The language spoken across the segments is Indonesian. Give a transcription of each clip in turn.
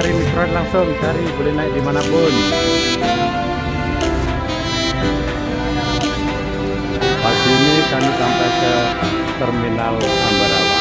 cari mikron langsung cari, boleh naik dimanapun. Pagi ini kami sampai ke Terminal Ambarawa.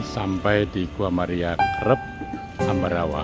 Sampai di Gua Maria Krep, Ambarawa.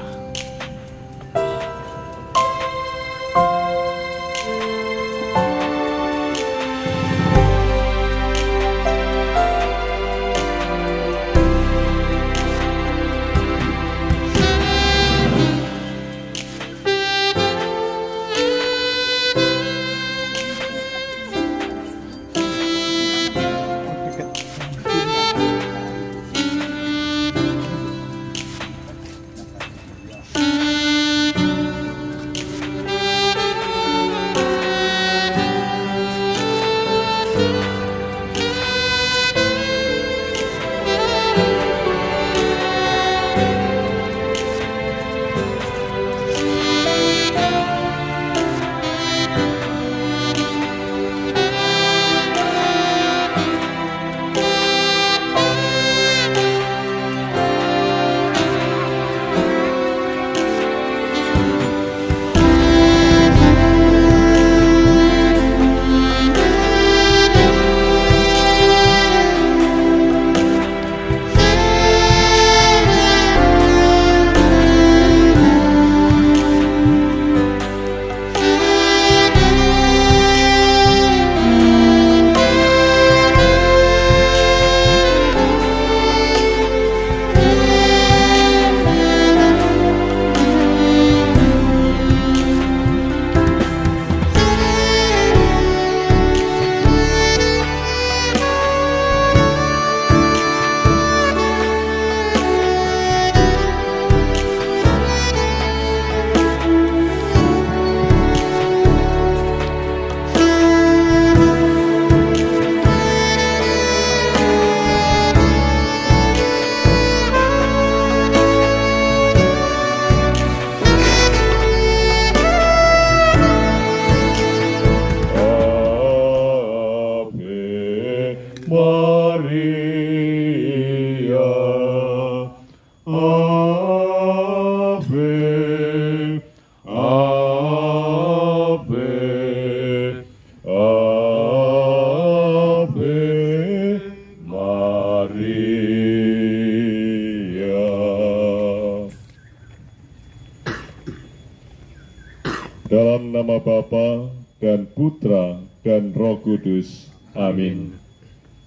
dalam nama Bapa dan Putra dan Roh Kudus. Amin.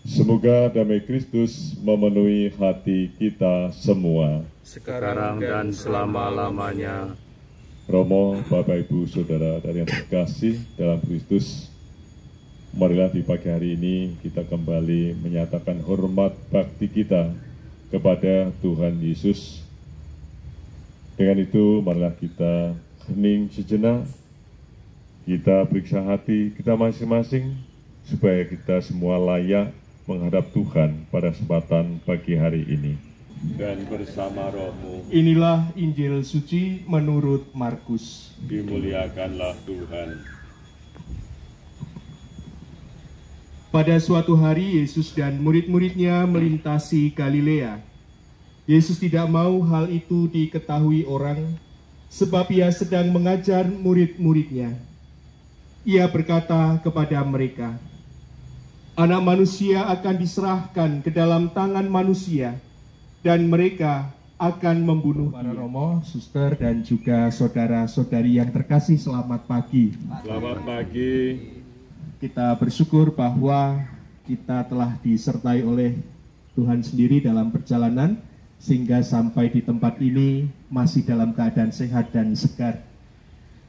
Semoga damai Kristus memenuhi hati kita semua. Sekarang dan selama-lamanya. Romo, Bapak, Ibu, Saudara, dan yang terkasih dalam Kristus, marilah di pagi hari ini kita kembali menyatakan hormat bakti kita kepada Tuhan Yesus. Dengan itu, marilah kita hening sejenak, kita periksa hati kita masing-masing, supaya kita semua layak menghadap Tuhan pada kesempatan pagi hari ini. Dan bersama rohmu, inilah Injil suci menurut Markus. dimuliakanlah Tuhan. Pada suatu hari Yesus dan murid-muridnya melintasi Galilea. Yesus tidak mau hal itu diketahui orang, sebab ia sedang mengajar murid-muridnya. Ia berkata kepada mereka, Anak manusia akan diserahkan ke dalam tangan manusia, dan mereka akan membunuh para romo, suster, dan juga saudara-saudari yang terkasih, selamat pagi. Selamat pagi. Kita bersyukur bahwa kita telah disertai oleh Tuhan sendiri dalam perjalanan, sehingga sampai di tempat ini masih dalam keadaan sehat dan segar.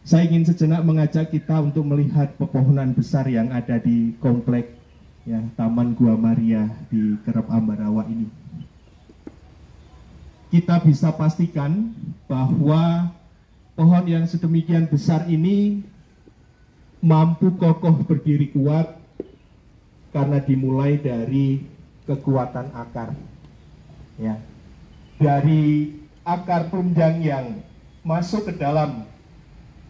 Saya ingin sejenak mengajak kita untuk melihat pepohonan besar yang ada di komplek ya, Taman Gua Maria di Kerep Ambarawa ini. Kita bisa pastikan bahwa pohon yang sedemikian besar ini mampu kokoh berdiri kuat karena dimulai dari kekuatan akar. Ya. Dari akar tunjang yang masuk ke dalam,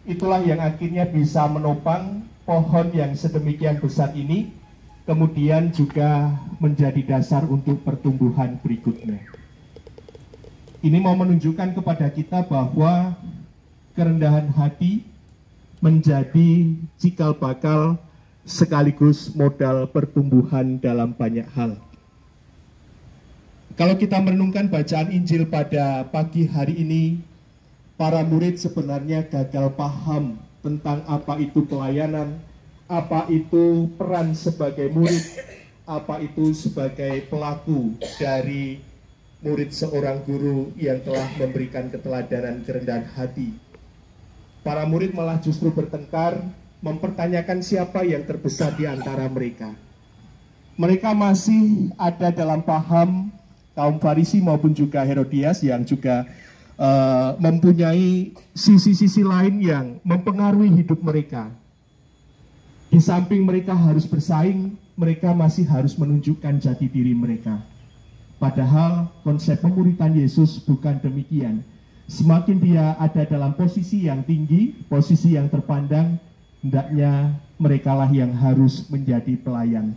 itulah yang akhirnya bisa menopang pohon yang sedemikian besar ini, kemudian juga menjadi dasar untuk pertumbuhan berikutnya. Ini mau menunjukkan kepada kita bahwa kerendahan hati menjadi cikal bakal sekaligus modal pertumbuhan dalam banyak hal. Kalau kita merenungkan bacaan Injil pada pagi hari ini, para murid sebenarnya gagal paham tentang apa itu pelayanan, apa itu peran sebagai murid, apa itu sebagai pelaku dari murid seorang guru yang telah memberikan keteladanan kerendahan hati. Para murid malah justru bertengkar, mempertanyakan siapa yang terbesar di antara mereka. Mereka masih ada dalam paham kaum Farisi maupun juga Herodias yang juga mempunyai sisi-sisi lain yang mempengaruhi hidup mereka. Di samping mereka harus bersaing, mereka masih harus menunjukkan jati diri mereka. Padahal konsep pemuritan Yesus bukan demikian. Semakin dia ada dalam posisi yang tinggi, posisi yang terpandang, hendaknya merekalah yang harus menjadi pelayan.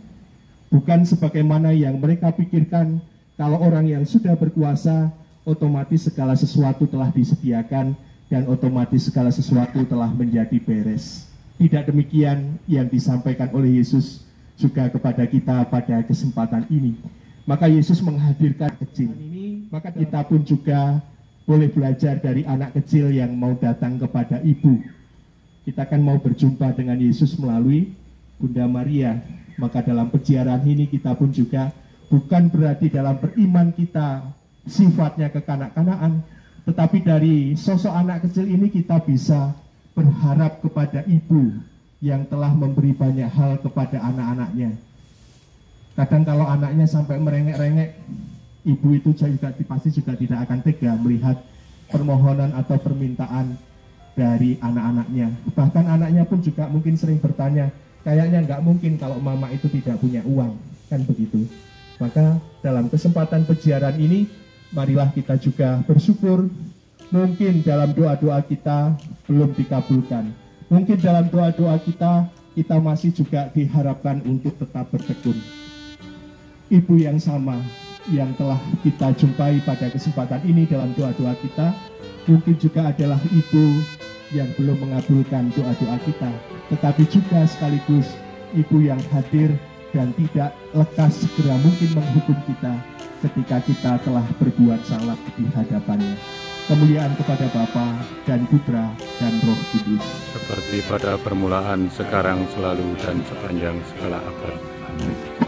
Bukan sebagaimana yang mereka pikirkan, kalau orang yang sudah berkuasa, otomatis segala sesuatu telah disediakan dan otomatis segala sesuatu telah menjadi beres. Tidak demikian yang disampaikan oleh Yesus juga kepada kita pada kesempatan ini. Maka Yesus menghadirkan kecil ini, maka kita pun juga boleh belajar dari anak kecil yang mau datang kepada ibu. Kita kan mau berjumpa dengan Yesus melalui Bunda Maria. Maka dalam peziarah ini kita pun juga bukan berarti dalam beriman kita sifatnya kekanak-kanakan, tetapi dari sosok anak kecil ini kita bisa berharap kepada ibu yang telah memberi banyak hal kepada anak-anaknya. Kadang kalau anaknya sampai merengek-rengek, ibu itu juga pasti juga tidak akan tega melihat permohonan atau permintaan dari anak-anaknya. Bahkan anaknya pun juga mungkin sering bertanya, kayaknya nggak mungkin kalau mama itu tidak punya uang, kan begitu. Maka dalam kesempatan peziarah ini, marilah kita juga bersyukur. Mungkin dalam doa-doa kita belum dikabulkan. Mungkin dalam doa-doa kita masih juga diharapkan untuk tetap bertekun. Ibu yang sama yang telah kita jumpai pada kesempatan ini dalam doa-doa kita, mungkin juga adalah ibu yang belum mengabulkan doa-doa kita, tetapi juga sekaligus ibu yang hadir dan tidak lekas segera mungkin menghukum kita ketika kita telah berbuat salah di hadapannya. kemuliaan kepada Bapa dan Putra dan Roh Kudus. seperti pada permulaan, sekarang, selalu, dan sepanjang segala abad. Amin.